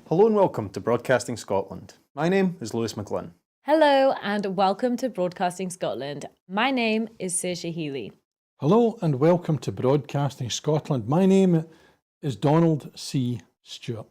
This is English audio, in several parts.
Hello and welcome to Broadcasting Scotland. My name is Lewis McGlynn. Hello and welcome to Broadcasting Scotland. My name is Saoirse Healy. Hello and welcome to Broadcasting Scotland. My name is Donald C. Stewart.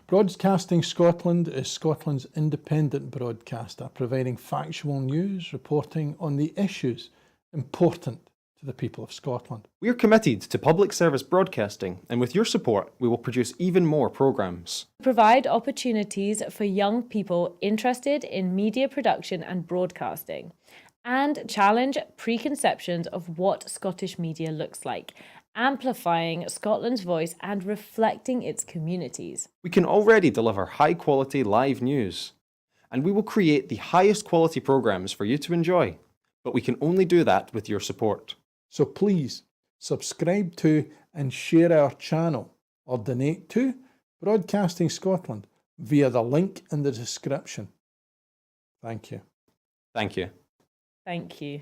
Broadcasting Scotland is Scotland's independent broadcaster, providing factual news, reporting on the issues important to the people of Scotland. We are committed to public service broadcasting, and with your support, we will produce even more programmes. Provide opportunities for young people interested in media production and broadcasting, and challenge preconceptions of what Scottish media looks like, amplifying Scotland's voice and reflecting its communities. We can already deliver high-quality live news, and we will create the highest quality programmes for you to enjoy, but we can only do that with your support. So please subscribe to and share our channel or donate to Broadcasting Scotland via the link in the description. Thank you. Thank you. Thank you.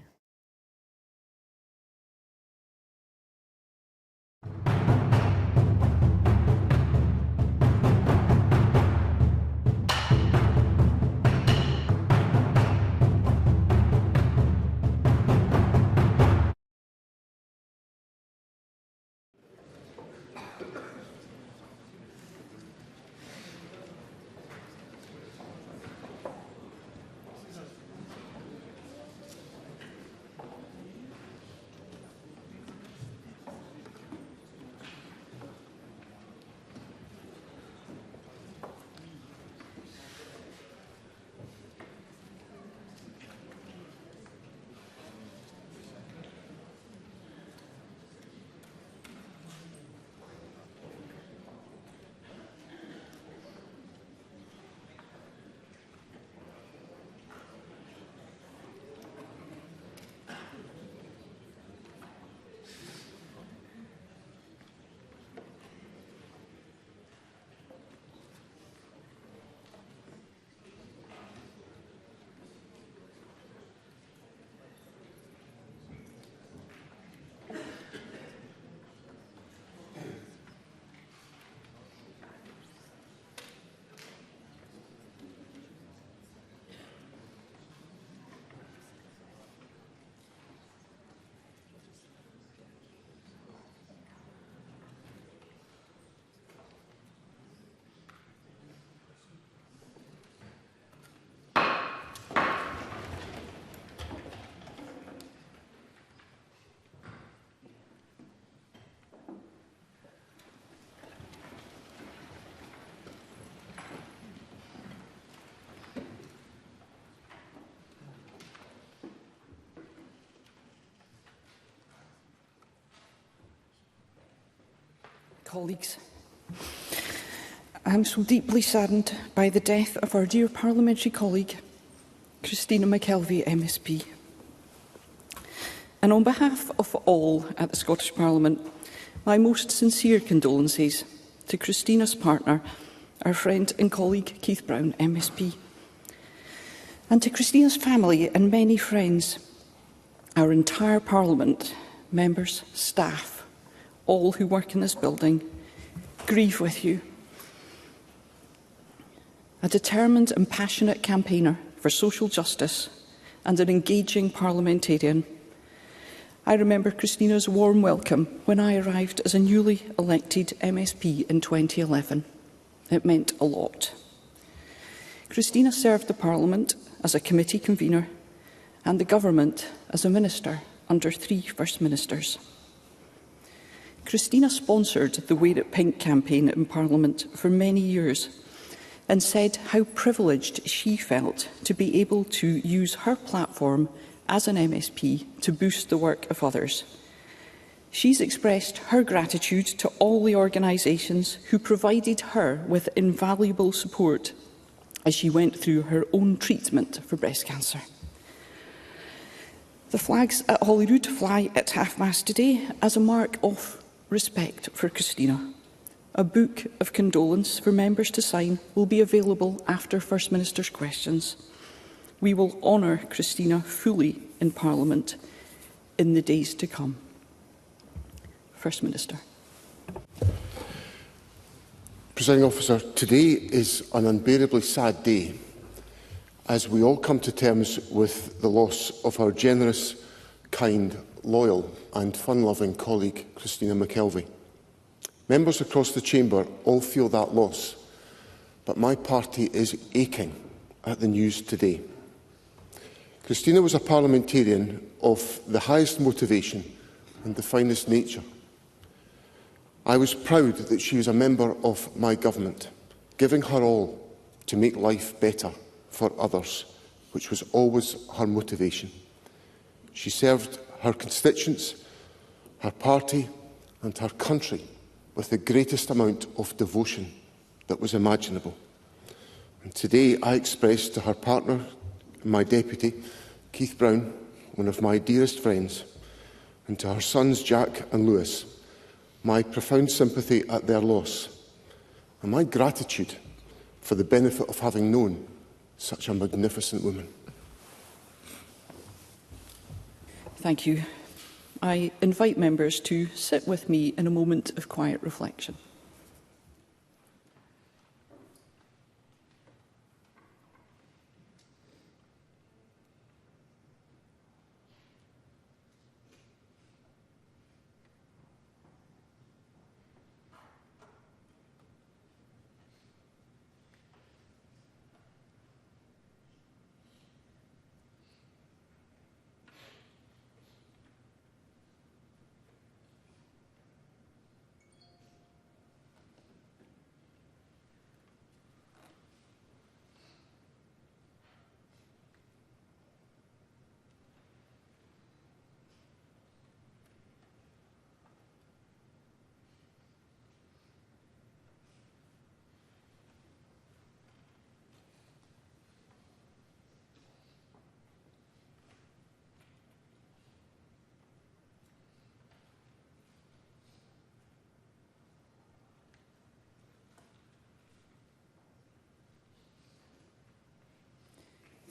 Colleagues, I am so deeply saddened by the death of our dear parliamentary colleague, Christina McKelvey, MSP. And on behalf of all at the Scottish Parliament, my most sincere condolences to Christina's partner, our friend and colleague Keith Brown, MSP, and to Christina's family and many friends, our entire Parliament, members, staff, all who work in this building, grieve with you. A determined and passionate campaigner for social justice and an engaging parliamentarian, I remember Christina's warm welcome when I arrived as a newly elected MSP in 2011. It meant a lot. Christina served the Parliament as a committee convener and the government as a minister under 3 First Ministers. Christina sponsored the Wear It Pink campaign in Parliament for many years and said how privileged she felt to be able to use her platform as an MSP to boost the work of others. She's expressed her gratitude to all the organisations who provided her with invaluable support as she went through her own treatment for breast cancer. The flags at Holyrood fly at mast today as a mark of respect for Christina. A book of condolence for members to sign will be available after First Minister's questions. We will honour Christina fully in Parliament in the days to come. First Minister. Presiding Officer, today is an unbearably sad day as we all come to terms with the loss of our generous, kind, loyal and fun-loving colleague, Christina McKelvey. Members across the Chamber all feel that loss, but my party is aching at the news today. Christina was a parliamentarian of the highest motivation and the finest nature. I was proud that she was a member of my government, giving her all to make life better for others, which was always her motivation. She served her constituents, her party and her country with the greatest amount of devotion that was imaginable. And today I express to her partner, my deputy, Keith Brown, one of my dearest friends, and to her sons Jack and Lewis, my profound sympathy at their loss and my gratitude for the benefit of having known such a magnificent woman. Thank you. I invite members to sit with me in a moment of quiet reflection.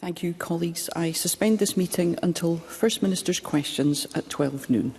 Thank you, colleagues. I suspend this meeting until First Minister's questions at 12 noon.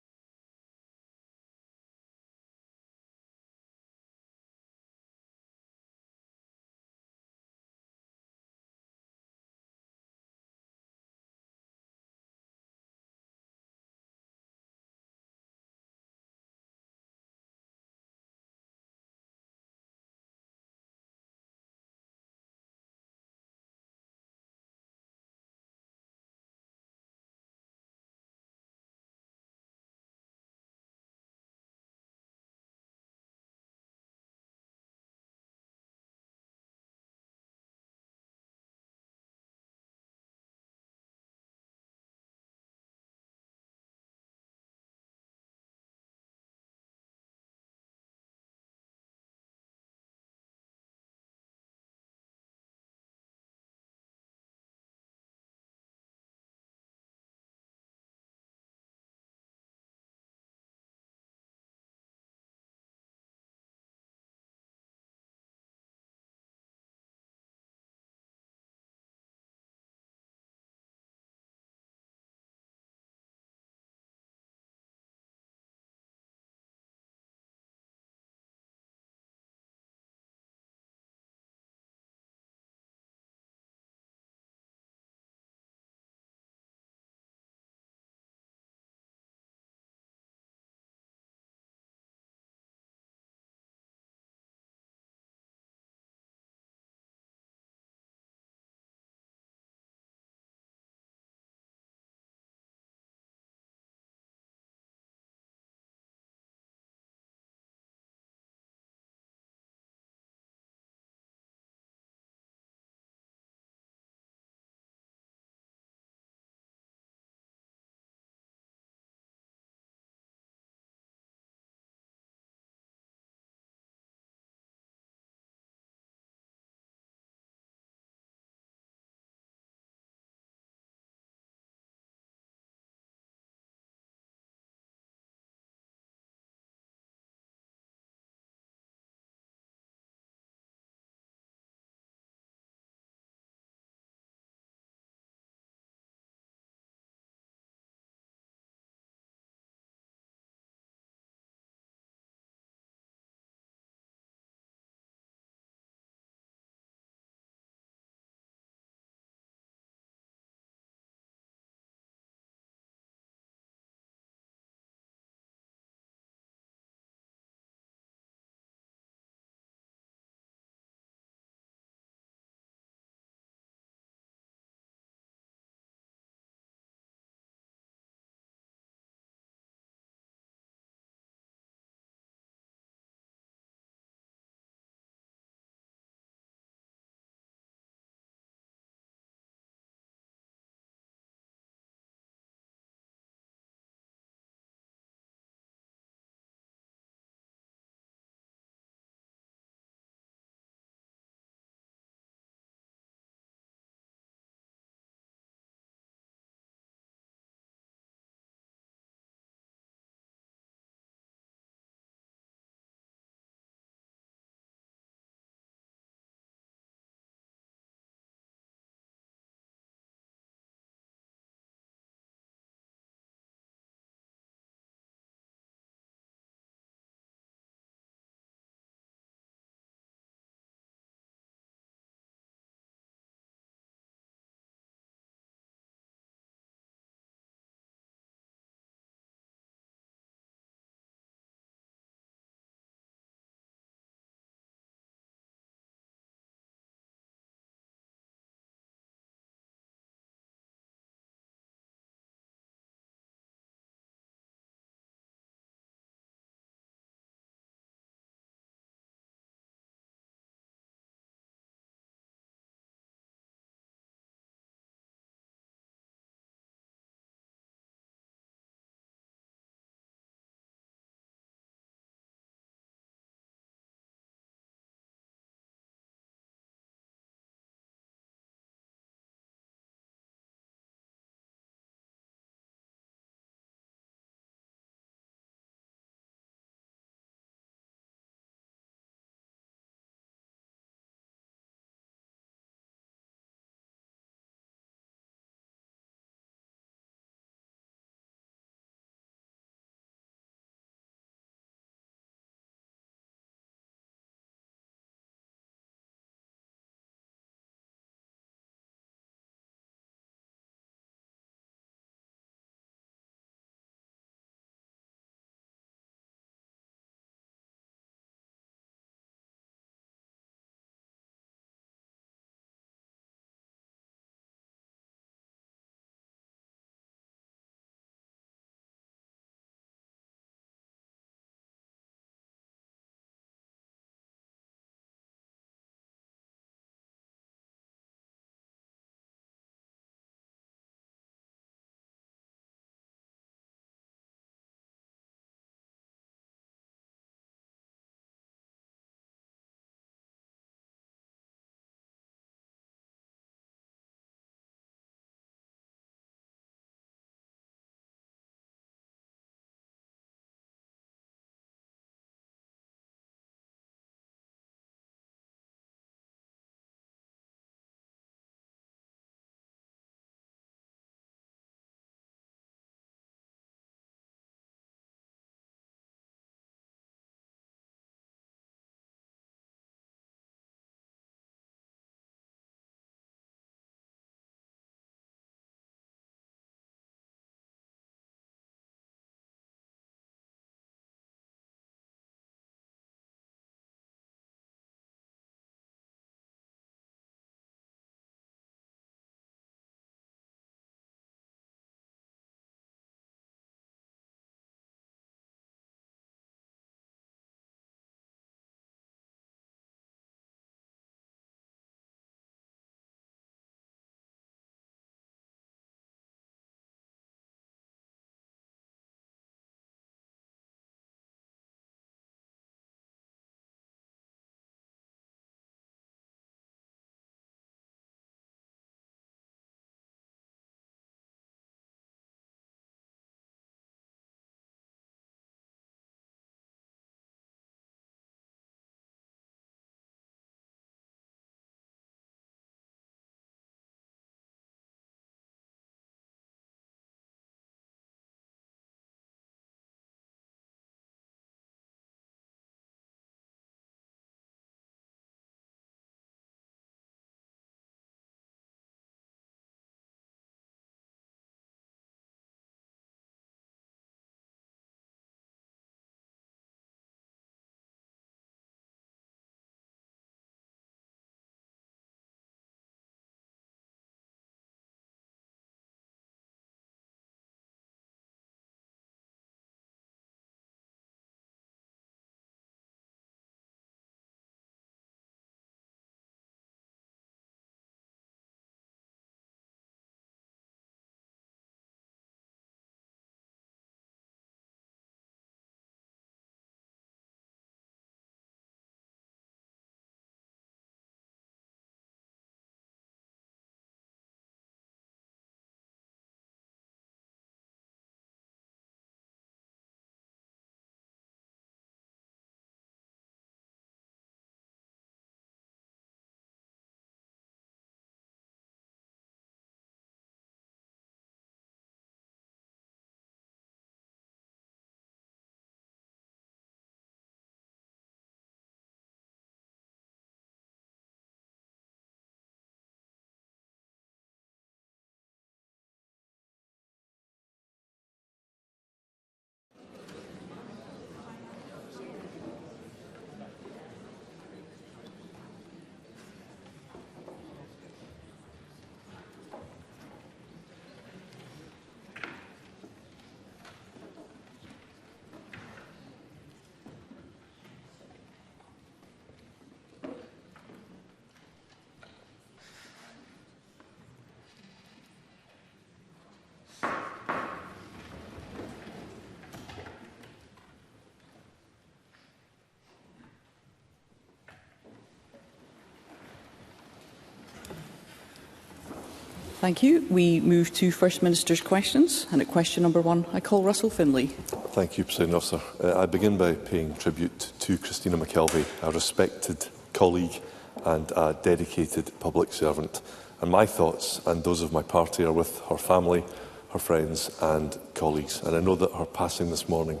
Thank you. We move to First Minister's questions. And at question number 1, I call Russell Finlay. Thank you, President Officer. I begin by paying tribute to Christina McKelvey, a respected colleague and a dedicated public servant. And my thoughts and those of my party are with her family, her friends and colleagues. And I know that her passing this morning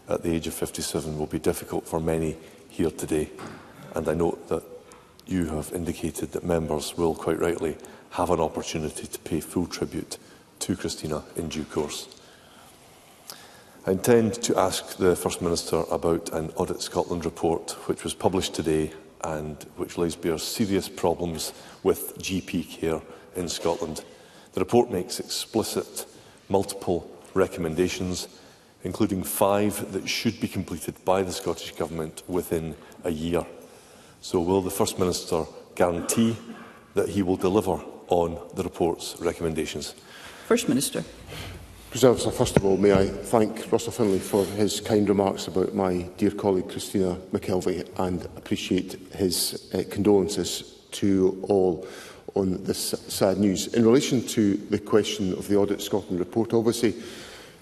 at the age of 57 will be difficult for many here today. And I note that you have indicated that members will, quite rightly, have an opportunity to pay full tribute to Christina in due course. I intend to ask the First Minister about an Audit Scotland report which was published today and which lays bare serious problems with GP care in Scotland. The report makes explicit multiple recommendations, including 5 that should be completed by the Scottish Government within a year. So will the First Minister guarantee that he will deliver on the report's recommendations? First Minister. President Officer, first of all, may I thank Russell Finlay for his kind remarks about my dear colleague Christina McKelvey and appreciate his condolences to all on this sad news. In relation to the question of the Audit Scotland report, obviously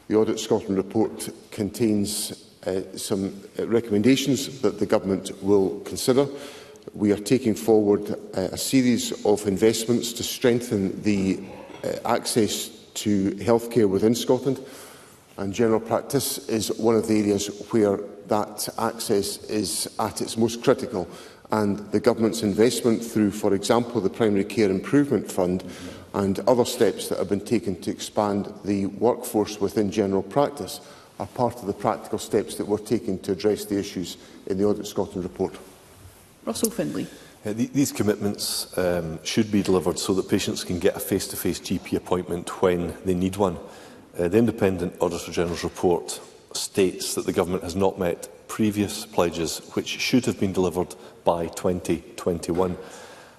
the Audit Scotland report contains some recommendations that the Government will consider. We are taking forward a series of investments to strengthen the access to healthcare within Scotland, and general practice is one of the areas where that access is at its most critical, and the Government's investment through, for example, the Primary Care Improvement Fund and other steps that have been taken to expand the workforce within general practice are part of the practical steps that we're taking to address the issues in the Audit Scotland report. Russell Finlay. These commitments should be delivered so that patients can get a face-to-face GP appointment when they need one. The Independent Auditor General's report states that the Government has not met previous pledges which should have been delivered by 2021.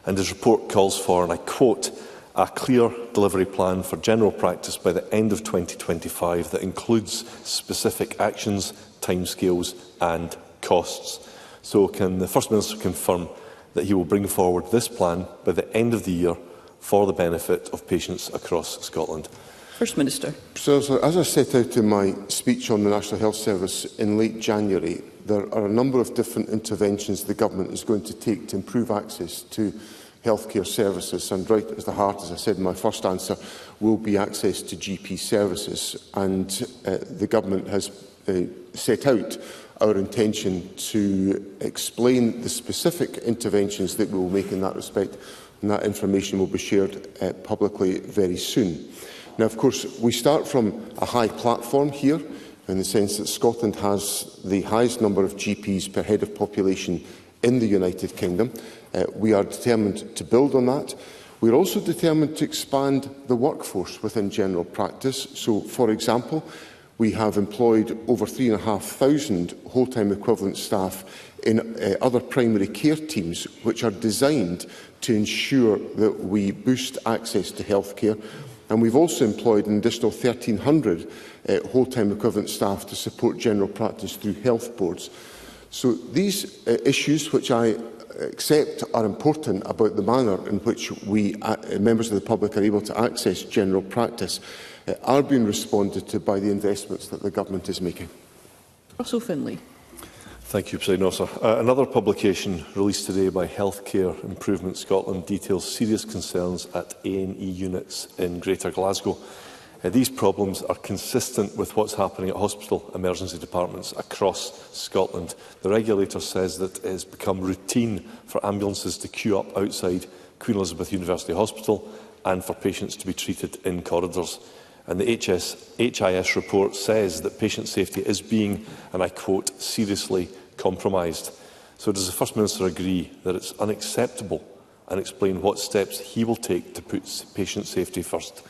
And his report calls for, and I quote, a clear delivery plan for general practice by the end of 2025 that includes specific actions, timescales and costs. So can the First Minister confirm that he will bring forward this plan by the end of the year for the benefit of patients across Scotland? First Minister. So, as I set out in my speech on the National Health Service in late January, there are a number of different interventions the Government is going to take to improve access to healthcare services, and right at the heart, as I said in my first answer, will be access to GP services. And the Government has set out our intention to explain the specific interventions that we will make in that respect, and that information will be shared publicly very soon. Now, of course, we start from a high platform here, in the sense that Scotland has the highest number of GPs per head of population in the United Kingdom. We are determined to build on that. We are also determined to expand the workforce within general practice. So, for example, we have employed over 3,500 whole-time equivalent staff in other primary care teams, which are designed to ensure that we boost access to healthcare. And we've also employed an additional 1,300 whole-time equivalent staff to support general practice through health boards. So these issues, which I accept are important about the manner in which we, members of the public, are able to access general practice, are being responded to by the investments that the Government is making. Russell Finlay. Thank you, President Officer. Another publication released today by Healthcare Improvement Scotland details serious concerns at A&E units in Greater Glasgow. These problems are consistent with what's happening at hospital emergency departments across Scotland. The regulator says that it has become routine for ambulances to queue up outside Queen Elizabeth University Hospital and for patients to be treated in corridors. And the HIS report says that patient safety is being, and I quote, seriously compromised. So does the First Minister agree that it's unacceptable, and explain what steps he will take to put patient safety first?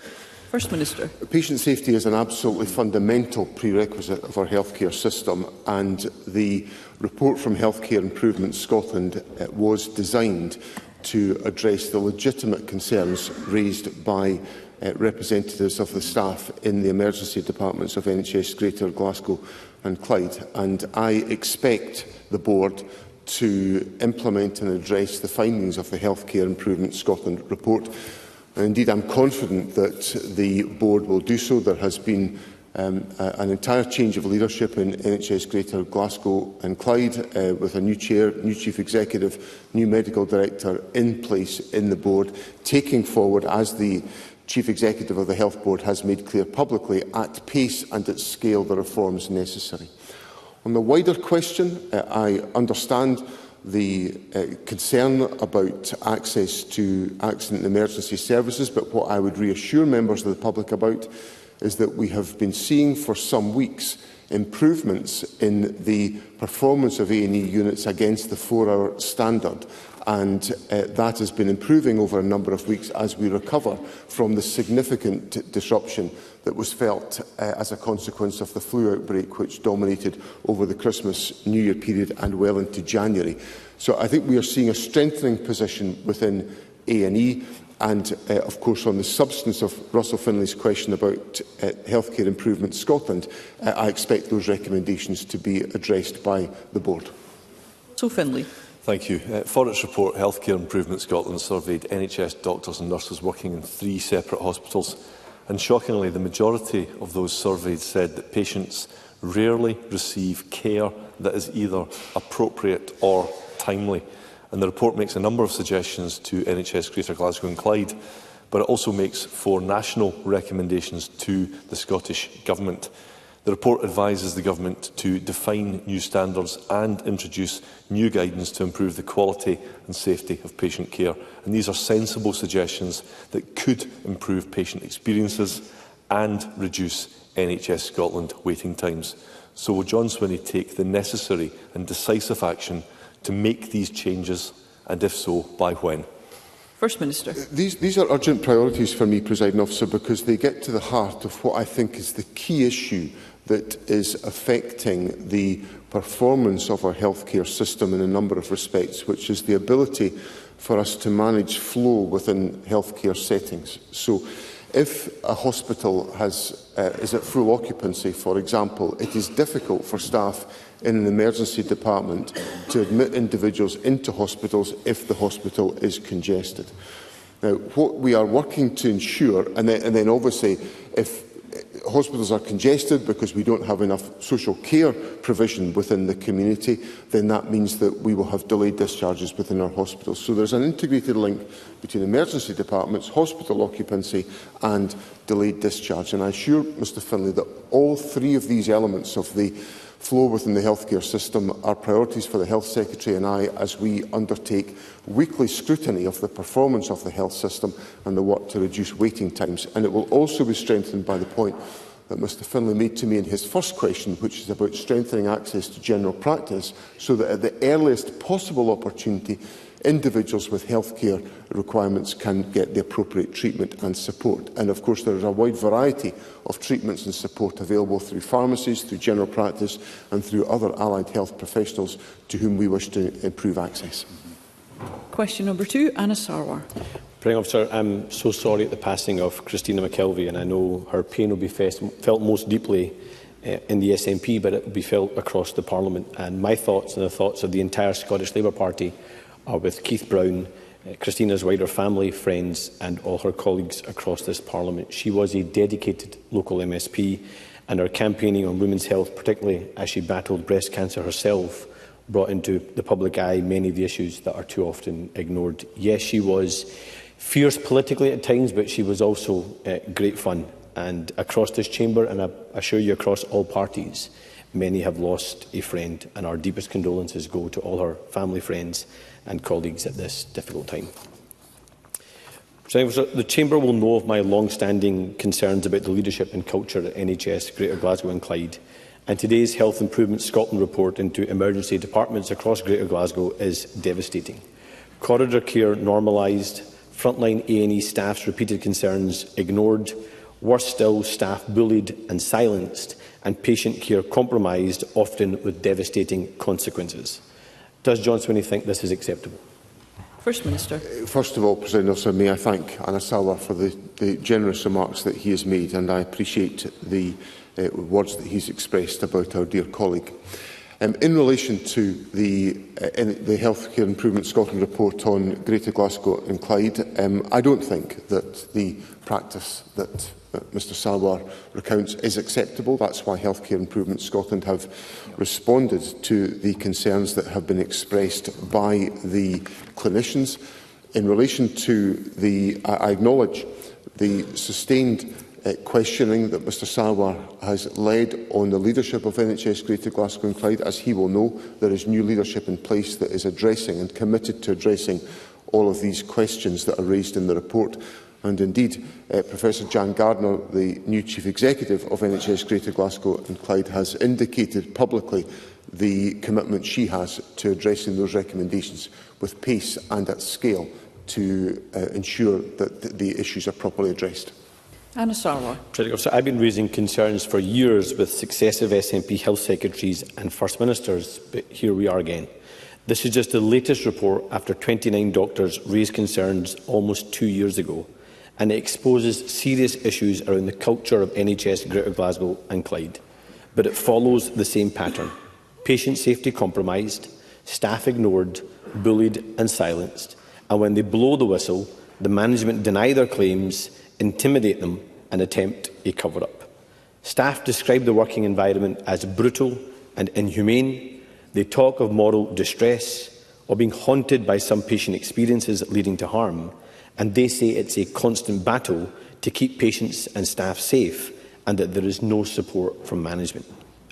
First Minister. Patient safety is an absolutely fundamental prerequisite of our healthcare system, and the report from Healthcare Improvement Scotland was designed to address the legitimate concerns raised by representatives of the staff in the emergency departments of NHS Greater Glasgow and Clyde, and I expect the board to implement and address the findings of the Healthcare Improvement Scotland report. And indeed, I'm confident that the board will do so. There has been an entire change of leadership in NHS Greater Glasgow and Clyde, with a new chair, new chief executive, new medical director in place in the board, taking forward, as the chief executive of the Health Board has made clear publicly, at pace and at scale, the reforms necessary. On the wider question, I understand the concern about access to accident and emergency services, but what I would reassure members of the public about is that we have been seeing for some weeks improvements in the performance of A&E units against the 4-hour standard, and that has been improving over a number of weeks as we recover from the significant disruption that was felt as a consequence of the flu outbreak which dominated over the Christmas New Year period and well into January. So I think we are seeing a strengthening position within A&E. And, of course, on the substance of Russell Finlay's question about Healthcare Improvement Scotland, I expect those recommendations to be addressed by the board. So Finlay. Thank you. For its report, Healthcare Improvement Scotland surveyed NHS doctors and nurses working in 3 separate hospitals. And shockingly, the majority of those surveyed said that patients rarely receive care that is either appropriate or timely. And the report makes a number of suggestions to NHS Greater Glasgow and Clyde, but it also makes 4 national recommendations to the Scottish Government. The report advises the Government to define new standards and introduce new guidance to improve the quality and safety of patient care. And these are sensible suggestions that could improve patient experiences and reduce NHS Scotland waiting times. So will John Swinney take the necessary and decisive action to make these changes, and if so, by when? First Minister. These are urgent priorities for me, Presiding Officer, because they get to the heart of what I think is the key issue that is affecting the performance of our healthcare system in a number of respects, which is the ability for us to manage flow within healthcare settings. So if a hospital is at full occupancy, for example, it is difficult for staff in an emergency department to admit individuals into hospitals if the hospital is congested. Now, what we are working to ensure, and then obviously if hospitals are congested because we don't have enough social care provision within the community, then that means that we will have delayed discharges within our hospitals. So there's an integrated link between emergency departments, hospital occupancy and delayed discharge. And I assure Mr Finlay that all 3 of these elements of the flow within the healthcare system are priorities for the Health Secretary and I as we undertake weekly scrutiny of the performance of the health system and the work to reduce waiting times. And it will also be strengthened by the point that Mr Finlay made to me in his first question, which is about strengthening access to general practice, so that at the earliest possible opportunity, individuals with healthcare requirements can get the appropriate treatment and support. And of course there is a wide variety of treatments and support available through pharmacies, through general practice and through other allied health professionals to whom we wish to improve access. Question number 2, Anna Sarwar. Presiding Officer, I'm so sorry at the passing of Christina McKelvey, and I know her pain will be felt most deeply in the SNP, but it will be felt across the Parliament. And my thoughts and the thoughts of the entire Scottish Labour Party are with Keith Brown, Christina's wider family, friends and all her colleagues across this Parliament. She was a dedicated local MSP, and her campaigning on women's health, particularly as she battled breast cancer herself, brought into the public eye many of the issues that are too often ignored. Yes, she was fierce politically at times, but she was also great fun. And across this chamber, and I assure you across all parties, many have lost a friend, and our deepest condolences go to all her family, friends and colleagues at this difficult time. The Chamber will know of my long-standing concerns about the leadership and culture at NHS Greater Glasgow and Clyde, and today's Health Improvement Scotland report into emergency departments across Greater Glasgow is devastating. Corridor care normalised, frontline A&E staff's repeated concerns ignored, worse still, staff bullied and silenced, and patient care compromised, often with devastating consequences. Does John Swinney think this is acceptable? First Minister. First of all, President Officer, may I thank Anna Sarwar for the generous remarks that he has made, and I appreciate the words that he's expressed about our dear colleague. In relation to the Healthcare Improvement Scotland report on Greater Glasgow and Clyde, I don't think that the practice that Mr Salwar recounts is acceptable. That's why Healthcare Improvement Scotland have responded to the concerns that have been expressed by the clinicians. In relation to I acknowledge the sustained questioning that Mr Salwar has led on the leadership of NHS Greater Glasgow and Clyde. As he will know, there is new leadership in place that is addressing and committed to addressing all of these questions that are raised in the report. And indeed, Professor Jan Gardner, the new Chief Executive of NHS Greater Glasgow and Clyde, has indicated publicly the commitment she has to addressing those recommendations with pace and at scale to ensure that the issues are properly addressed. Anna Sarwar. I've been raising concerns for years with successive SNP Health Secretaries and First Ministers, but here we are again. This is just the latest report after 29 doctors raised concerns almost 2 years ago, and it exposes serious issues around the culture of NHS Greater Glasgow and Clyde. But it follows the same pattern. Patient safety compromised, staff ignored, bullied and silenced, and when they blow the whistle, the management deny their claims, intimidate them and attempt a cover-up. Staff describe the working environment as brutal and inhumane. They talk of moral distress or being haunted by some patient experiences leading to harm, and they say it's a constant battle to keep patients and staff safe and that there is no support from management.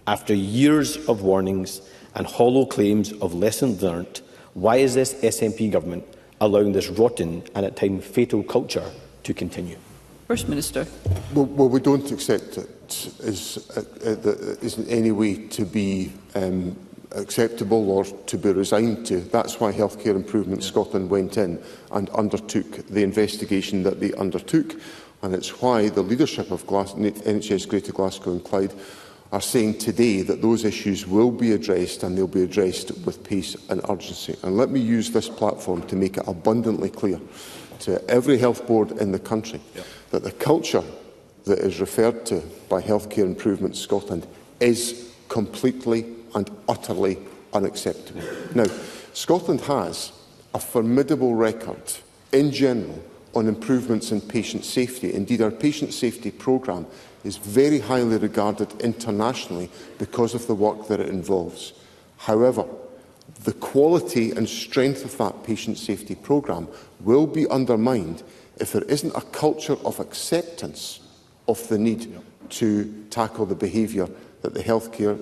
After years of warnings and hollow claims of lessons learnt, why is this SNP government allowing this rotten and at times fatal culture to continue? First Minister. Well, we don't accept it is in any way to be acceptable or to be resigned to. That's why Healthcare Improvement Scotland went in and undertook the investigation that they undertook, and it's why the leadership of NHS Greater Glasgow and Clyde are saying today that those issues will be addressed, and they'll be addressed with pace and urgency. And let me use this platform to make it abundantly clear to every health board in the country that the culture that is referred to by Healthcare Improvement Scotland is completely and utterly unacceptable. Now, Scotland has a formidable record in general on improvements in patient safety. Indeed, our patient safety programme is very highly regarded internationally because of the work that it involves. However, the quality and strength of that patient safety programme will be undermined if there isn't a culture of acceptance of the need to tackle the behaviour that the Healthcare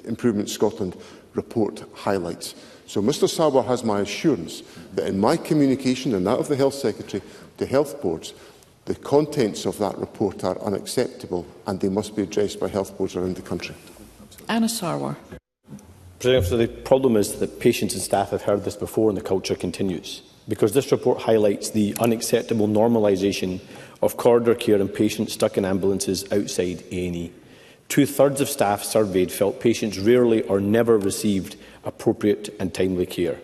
Improvement Scotland report highlights. So Mr Salwar has my assurance that in my communication and that of the Health Secretary to health boards, the contents of that report are unacceptable and they must be addressed by health boards around the country. Anna Sarwar. The problem is that patients and staff have heard this before and the culture continues, because this report highlights the unacceptable normalisation of corridor care and patients stuck in ambulances outside A&E. 2/3 of staff surveyed felt patients rarely or never received appropriate and timely care.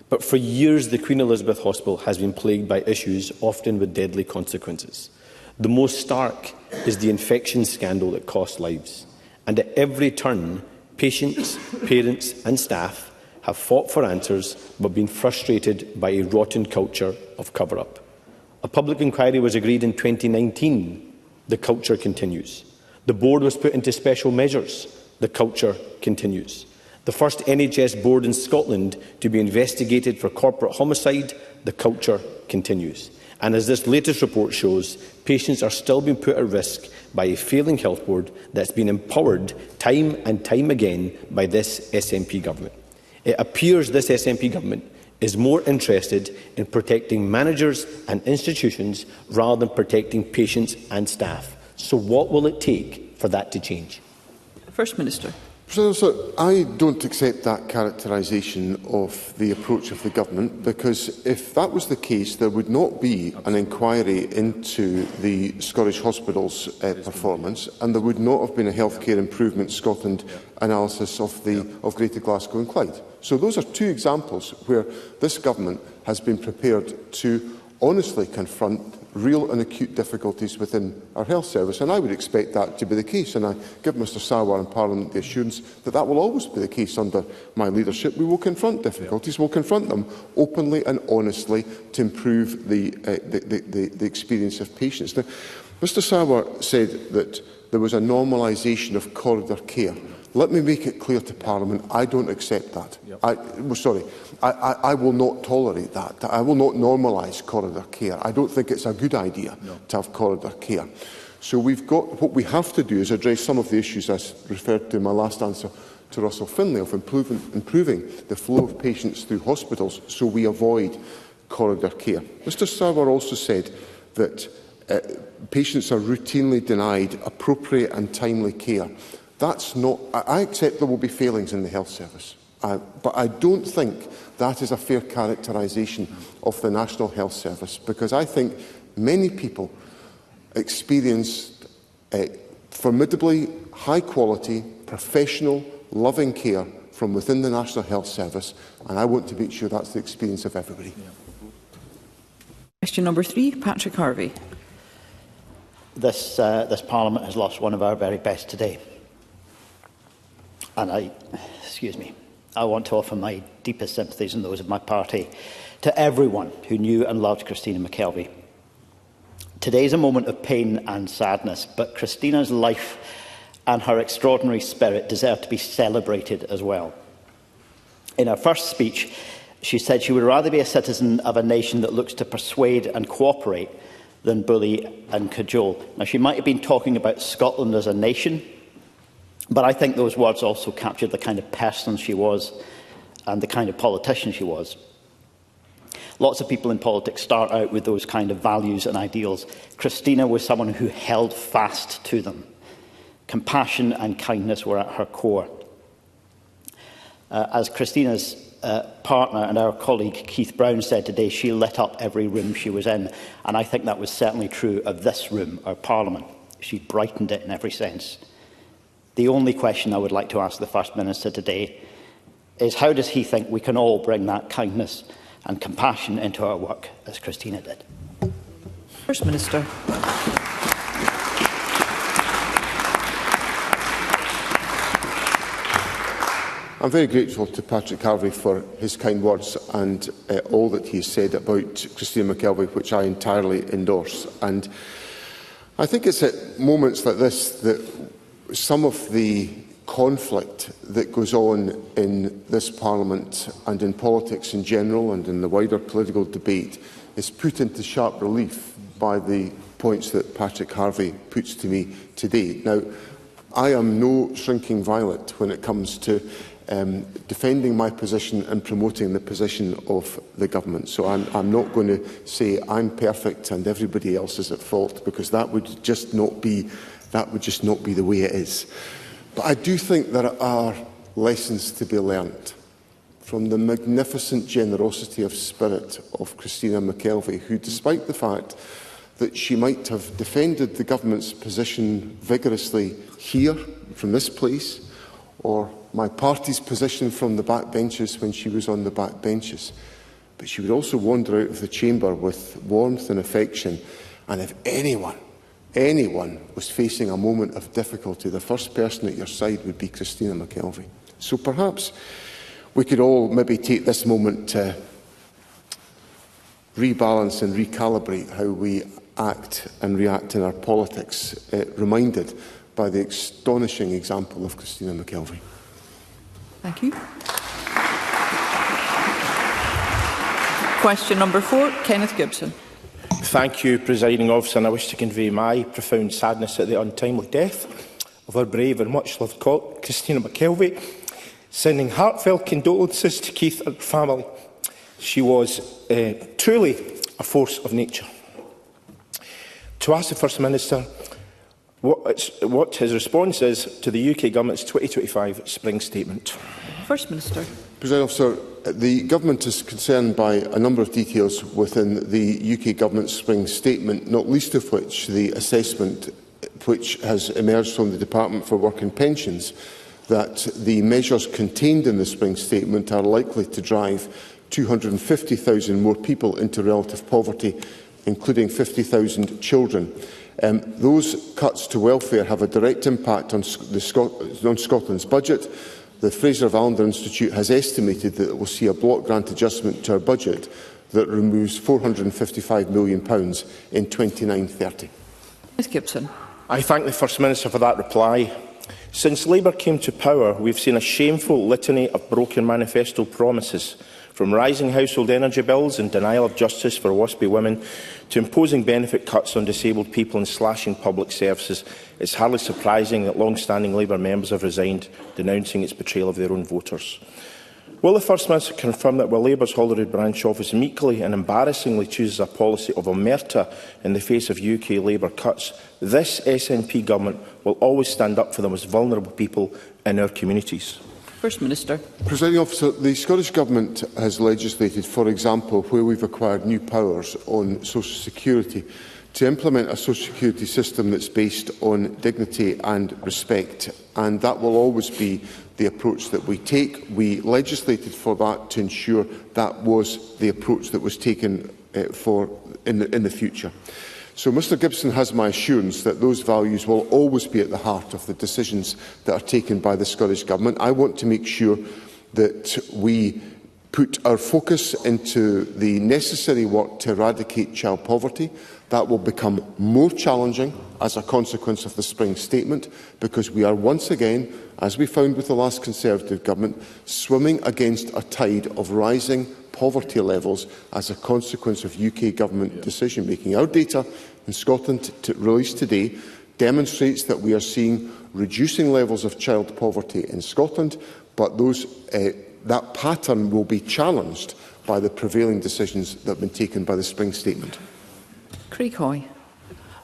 But for years, the Queen Elizabeth Hospital has been plagued by issues, often with deadly consequences. The most stark is the infection scandal that cost lives. And at every turn, patients, parents and staff have fought for answers but been frustrated by a rotten culture of cover-up. A public inquiry was agreed in 2019. The culture continues. The board was put into special measures. The culture continues. The first NHS board in Scotland to be investigated for corporate homicide. The culture continues. And as this latest report shows, patients are still being put at risk by a failing health board that's been empowered time and time again by this SNP government. It appears this SNP government is more interested in protecting managers and institutions rather than protecting patients and staff. So what will it take for that to change? First Minister. So I don't accept that characterisation of the approach of the government, because if that was the case, there would not be an inquiry into the Scottish Hospital's performance, and there would not have been a Healthcare Improvement Scotland analysis of Greater Glasgow and Clyde. So those are two examples where this government has been prepared to honestly confront real and acute difficulties within our health service, and I would expect that to be the case, and I give Mr Sarwar and Parliament the assurance that that will always be the case under my leadership. We will confront difficulties, we'll confront them openly and honestly to improve the experience of patients. Now, Mr Sarwar said that there was a normalisation of corridor care. Let me make it clear to Parliament, I don't accept that. I will not tolerate that. I will not normalise corridor care. I don't think it's a good idea to have corridor care. So what we have to do is address some of the issues I referred to in my last answer to Russell Finlay of improving the flow of patients through hospitals so we avoid corridor care. Mr Sarwar also said that patients are routinely denied appropriate and timely care. That's not. I accept there will be failings in the health service, but I don't think that is a fair characterisation of the National Health Service, because I think many people experienced formidably high quality, professional, loving care from within the National Health Service, and I want to make sure that's the experience of everybody. Question number 3, Patrick Harvey. This Parliament has lost one of our very best today. And I want to offer my deepest sympathies and those of my party to everyone who knew and loved Christina McKelvey. Today is a moment of pain and sadness, but Christina's life and her extraordinary spirit deserve to be celebrated as well. In her first speech, she said she would rather be a citizen of a nation that looks to persuade and cooperate than bully and cajole. Now, she might have been talking about Scotland as a nation, but I think those words also captured the kind of person she was and the kind of politician she was. Lots of people in politics start out with those kind of values and ideals. Christina was someone who held fast to them. Compassion and kindness were at her core. As Christina's partner and our colleague Keith Brown said today, she lit up every room she was in, and I think that was certainly true of this room, our Parliament. She brightened it in every sense. The only question I would like to ask the First Minister today is, how does he think we can all bring that kindness and compassion into our work as Christina did? First Minister. I'm very grateful to Patrick Harvey for his kind words and all that he has said about Christina McKelvey, which I entirely endorse. And I think it's at moments like this that some of the conflict that goes on in this Parliament and in politics in general and in the wider political debate is put into sharp relief by the points that Patrick Harvey puts to me today. Now, I am no shrinking violet when it comes to defending my position and promoting the position of the government. So I'm not going to say I'm perfect and everybody else is at fault, because that would just not be the way it is. But I do think there are lessons to be learnt from the magnificent generosity of spirit of Christina McKelvey, who, despite the fact that she might have defended the government's position vigorously here, from this place, or my party's position from the backbenches when she was on the backbenches, but she would also wander out of the chamber with warmth and affection. And if anyone was facing a moment of difficulty, the first person at your side would be Christina McKelvey. So perhaps we could all maybe take this moment to rebalance and recalibrate how we act and react in our politics, reminded by the astonishing example of Christina McKelvey. Thank you. Question number 4, Kenneth Gibson. Thank you, Presiding Officer, and I wish to convey my profound sadness at the untimely death of our brave and much-loved Christina McKelvey, sending heartfelt condolences to Keith and her family. She was truly a force of nature. To ask the First Minister what his response is to the UK Government's 2025 Spring Statement. First Minister. President Officer, the Government is concerned by a number of details within the UK Government's Spring Statement, not least of which the assessment which has emerged from the Department for Work and Pensions, that the measures contained in the Spring Statement are likely to drive 250,000 more people into relative poverty including 50,000 children. Those cuts to welfare have a direct impact on Scotland's budget. The Fraser Vallender Institute has estimated that it will see a block grant adjustment to our budget that removes £455 million in 29-30. Ms Gibson. I thank the First Minister for that reply. Since Labour came to power, we have seen a shameful litany of broken manifesto promises, from rising household energy bills and denial of justice for WASPy women to imposing benefit cuts on disabled people and slashing public services. It's hardly surprising that long-standing Labour members have resigned, denouncing its betrayal of their own voters. Will the First Minister confirm that while Labour's Holyrood branch office meekly and embarrassingly chooses a policy of omerta in the face of UK Labour cuts, this SNP government will always stand up for the most vulnerable people in our communities? First Minister. Presiding Officer, the Scottish Government has legislated, for example, where we've acquired new powers on social security, to implement a social security system that's based on dignity and respect, and that will always be the approach that we take. We legislated for that to ensure that was the approach that was taken in the future. So Mr Gibson has my assurance that those values will always be at the heart of the decisions that are taken by the Scottish Government. I want to make sure that we put our focus into the necessary work to eradicate child poverty. That will become more challenging as a consequence of the Spring Statement, because we are once again, as we found with the last Conservative Government, swimming against a tide of rising poverty levels as a consequence of UK Government decision-making. Our data in Scotland released today demonstrates that we are seeing reducing levels of child poverty in Scotland, but that pattern will be challenged by the prevailing decisions that have been taken by the Spring Statement. Craig Haughey.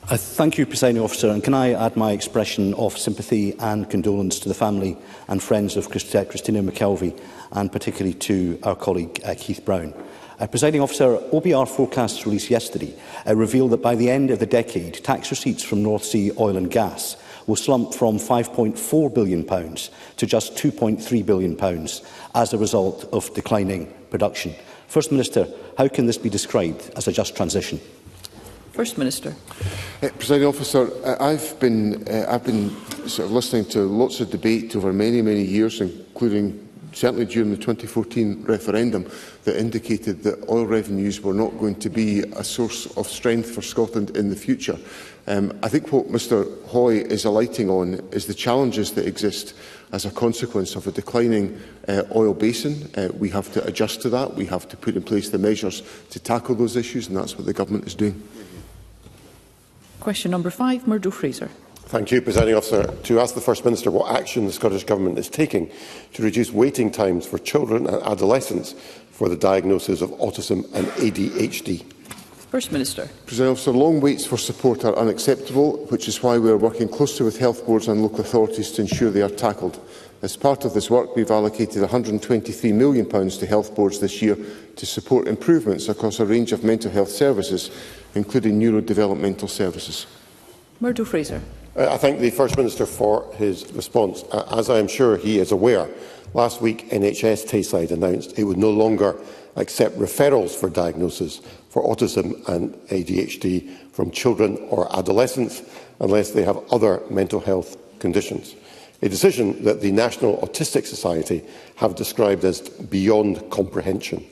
Thank you, Presiding Officer, and can I add my expression of sympathy and condolence to the family and friends of Christina McKelvey, and particularly to our colleague Keith Brown. Presiding Officer, OBR forecasts released yesterday reveal that by the end of the decade, tax receipts from North Sea oil and gas will slump from £5.4 billion to just £2.3 billion as a result of declining production. First Minister, how can this be described as a just transition? First Minister. Presiding Officer, I've been sort of listening to lots of debate over many years, including certainly during the 2014 referendum, that indicated that oil revenues were not going to be a source of strength for Scotland in the future. I think what Mr Haughey is alighting on is the challenges that exist as a consequence of a declining oil basin. We have to adjust to that. We have to put in place the measures to tackle those issues, and that's what the Government is doing. Question number 5, Murdo Fraser. Thank you, Presiding Officer. To ask the First Minister what action the Scottish Government is taking to reduce waiting times for children and adolescents for the diagnosis of autism and ADHD. First Minister. Presiding Officer, long waits for support are unacceptable, which is why we are working closely with health boards and local authorities to ensure they are tackled. As part of this work, we have allocated £123 million to health boards this year to support improvements across a range of mental health services, including neurodevelopmental services. Murdo Fraser. I thank the First Minister for his response. As I am sure he is aware, last week NHS Tayside announced it would no longer accept referrals for diagnosis for autism and ADHD from children or adolescents unless they have other mental health conditions, a decision that the National Autistic Society have described as beyond comprehension.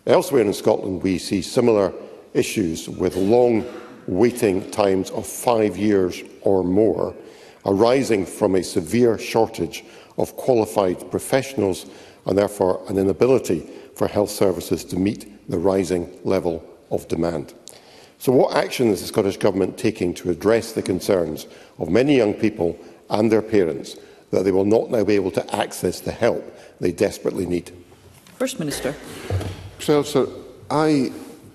Elsewhere in Scotland, we see similar issues with long waiting times of 5 years or more, arising from a severe shortage of qualified professionals and therefore an inability for health services to meet the rising level of demand. So what action is the Scottish Government taking to address the concerns of many young people and their parents that they will not now be able to access the help they desperately need? First Minister. Sir, I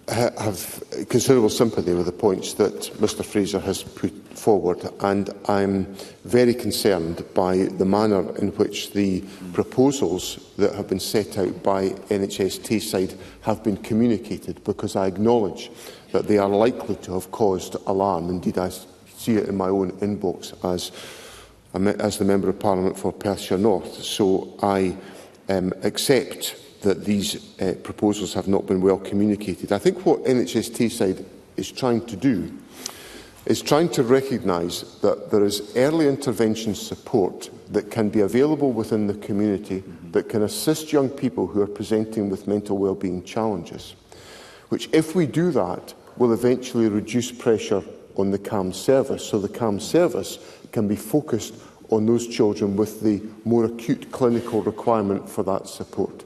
have considerable sympathy with the points that Mr Fraser has put forward, and I'm very concerned by the manner in which the proposals that have been set out by NHS Tayside have been communicated, because I acknowledge that they are likely to have caused alarm. Indeed, I see it in my own inbox as the Member of Parliament for Perthshire North. So I accept that these proposals have not been well communicated. I think what NHS Tayside is trying to do is trying to recognise that there is early intervention support that can be available within the community that can assist young people who are presenting with mental wellbeing challenges, which, if we do that, will eventually reduce pressure on the CAMHS service, so the CAMHS service can be focused on those children with the more acute clinical requirement for that support.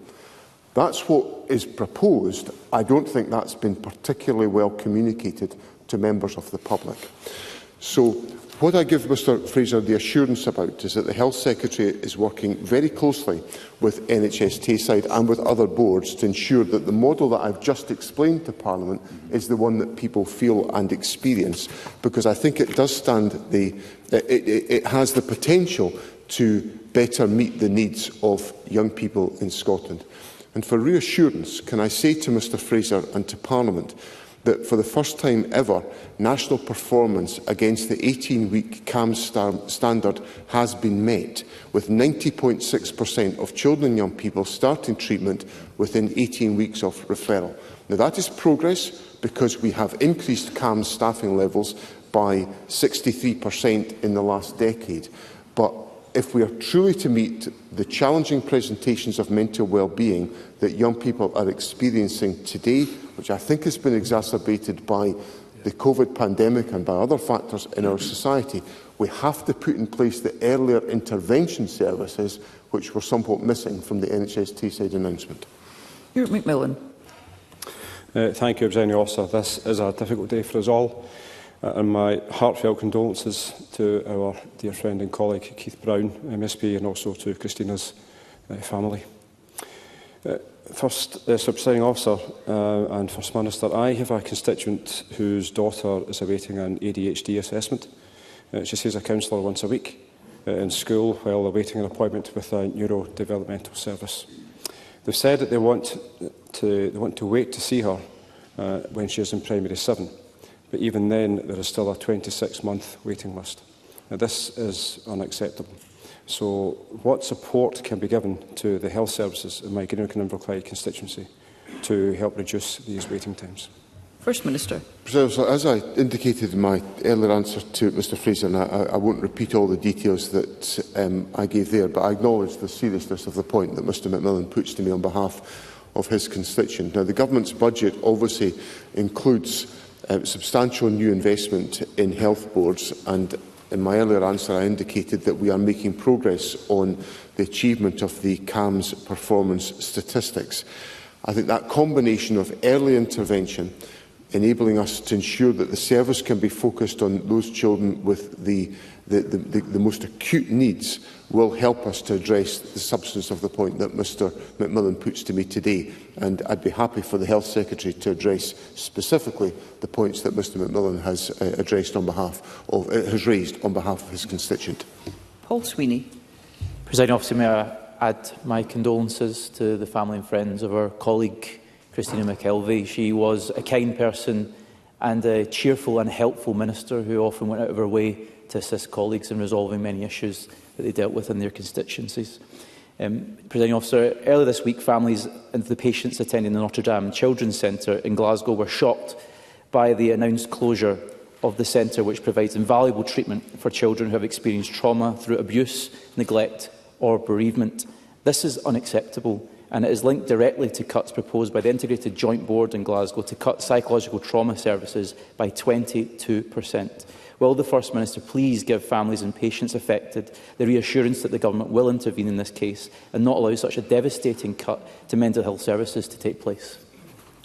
That's what is proposed. I don't think that's been particularly well communicated to members of the public. So what I give Mr Fraser the assurance about is that the Health Secretary is working very closely with NHS Tayside and with other boards to ensure that the model that I've just explained to Parliament is the one that people feel and experience, because I think it does stand it has the potential to better meet the needs of young people in Scotland. And for reassurance, can I say to Mr Fraser and to Parliament that for the first time ever, national performance against the 18-week CAMHS standard has been met, with 90.6% of children and young people starting treatment within 18 weeks of referral. Now, that is progress because we have increased CAMHS staffing levels by 63% in the last decade. But if we are truly to meet the challenging presentations of mental well-being that young people are experiencing today, which I think has been exacerbated by the COVID pandemic and by other factors in our society, we have to put in place the earlier intervention services which were somewhat missing from the NHS Tayside announcement. Stuart McMillan. Thank you, Presiding Officer. This is a difficult day for us all. And my heartfelt condolences to our dear friend and colleague Keith Brown, MSP, and also to Christina's family. First, Presiding Officer and First Minister, I have a constituent whose daughter is awaiting an ADHD assessment. She sees a counsellor once a week in school while awaiting an appointment with a neurodevelopmental service. They've said that they want to wait to see her when she is in primary 7. But even then, there is still a 26-month waiting list. Now, this is unacceptable. So what support can be given to the health services in my Greenock and Inverclyde constituency to help reduce these waiting times? First Minister. So, as I indicated in my earlier answer to Mr Fraser, and I won't repeat all the details that I gave there, but I acknowledge the seriousness of the point that Mr Macmillan puts to me on behalf of his constituent. Now, the Government's budget obviously includes substantial new investment in health boards, and in my earlier answer I indicated that we are making progress on the achievement of the CAMHS performance statistics. I think that combination of early intervention, enabling us to ensure that the service can be focused on those children with the most acute needs, will help us to address the substance of the point that Mr Macmillan puts to me today. And I'd be happy for the Health Secretary to address specifically the points that Mr Macmillan has raised on behalf of his constituent. Paul Sweeney. Presiding Officer, may I add my condolences to the family and friends of our colleague Christina McKelvey. She was a kind person and a cheerful and helpful minister who often went out of her way to assist colleagues in resolving many issues that they dealt with in their constituencies. Presiding Officer, earlier this week, families and the patients attending the Notre Dame Children's Centre in Glasgow were shocked by the announced closure of the centre, which provides invaluable treatment for children who have experienced trauma through abuse, neglect or bereavement. This is unacceptable, and it is linked directly to cuts proposed by the Integrated Joint Board in Glasgow to cut psychological trauma services by 22%. Will the First Minister please give families and patients affected the reassurance that the Government will intervene in this case and not allow such a devastating cut to mental health services to take place?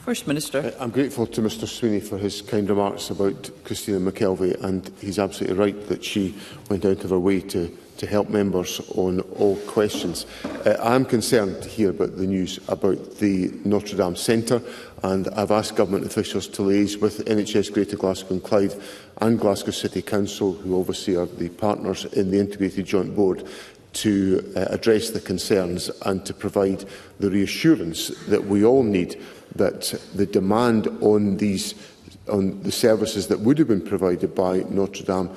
First Minister. I'm grateful to Mr Sweeney for his kind remarks about Christina McKelvey, and he's absolutely right that she went out of her way to help members on all questions. I am concerned to hear about the news about the Notre Dame Centre, and I've asked government officials to liaise with NHS Greater Glasgow and Clyde and Glasgow City Council, who obviously are the partners in the Integrated Joint Board, to address the concerns and to provide the reassurance that we all need that the demand on the services that would have been provided by Notre Dame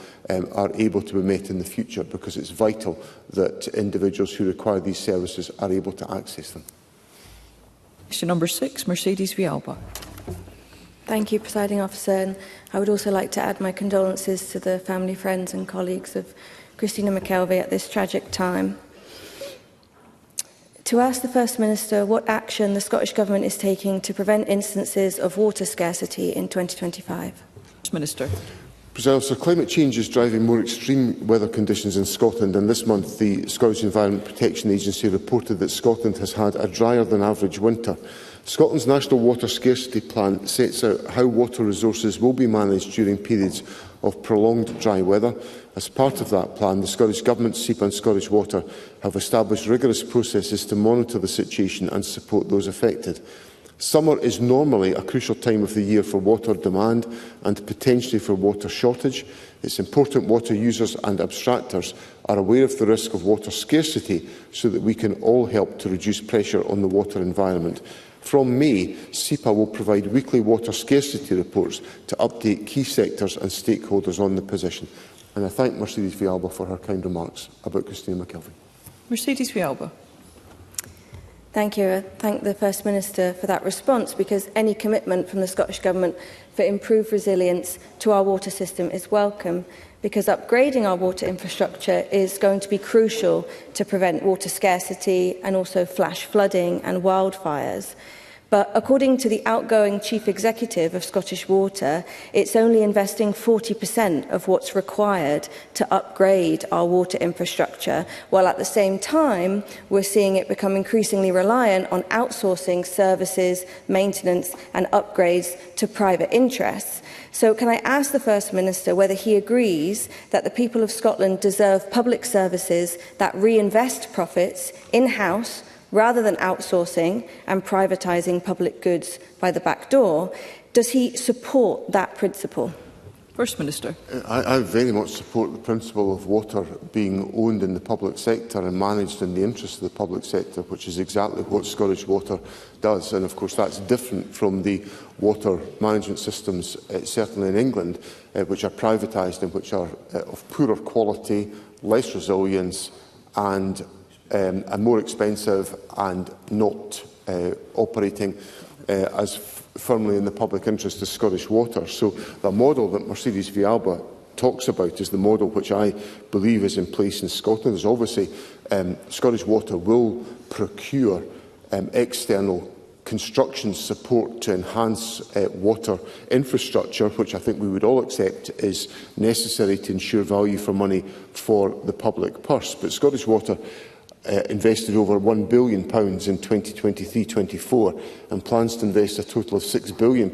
are able to be met in the future, because it's vital that individuals who require these services are able to access them. Question number 6, Mercedes Vialba. Thank you, Presiding Officer. And I would also like to add my condolences to the family, friends and colleagues of Christina McKelvey at this tragic time. To ask the First Minister what action the Scottish Government is taking to prevent instances of water scarcity in 2025. First Minister. President Officer, climate change is driving more extreme weather conditions in Scotland, and this month the Scottish Environment Protection Agency reported that Scotland has had a drier than average winter. Scotland's National Water Scarcity Plan sets out how water resources will be managed during periods of prolonged dry weather. As part of that plan, the Scottish Government, SEPA and Scottish Water have established rigorous processes to monitor the situation and support those affected. Summer is normally a crucial time of the year for water demand and potentially for water shortage. It's important water users and abstractors are aware of the risk of water scarcity so that we can all help to reduce pressure on the water environment. From May, SEPA will provide weekly water scarcity reports to update key sectors and stakeholders on the position. And I thank Mercedes Villalba for her kind remarks about Christina McKelvey. Mercedes Villalba. Thank you. I thank the First Minister for that response, because any commitment from the Scottish Government for improved resilience to our water system is welcome, because upgrading our water infrastructure is going to be crucial to prevent water scarcity and also flash flooding and wildfires. But according to the outgoing Chief Executive of Scottish Water, it's only investing 40% of what's required to upgrade our water infrastructure, while at the same time we're seeing it become increasingly reliant on outsourcing services, maintenance and upgrades to private interests. So can I ask the First Minister whether he agrees that the people of Scotland deserve public services that reinvest profits in-house rather than outsourcing and privatising public goods by the back door? Does he support that principle? First Minister. I very much support the principle of water being owned in the public sector and managed in the interest of the public sector, which is exactly what Scottish Water does. And of course that's different from the water management systems, certainly in England, which are privatised and which are of poorer quality, less resilience and more expensive and not operating as firmly in the public interest as Scottish Water. So the model that Mercedes Villalba talks about is the model which I believe is in place in Scotland. There's obviously Scottish Water will procure external construction support to enhance water infrastructure, which I think we would all accept is necessary to ensure value for money for the public purse. But Scottish Water invested over £1 billion in 2023-24 and plans to invest a total of £6 billion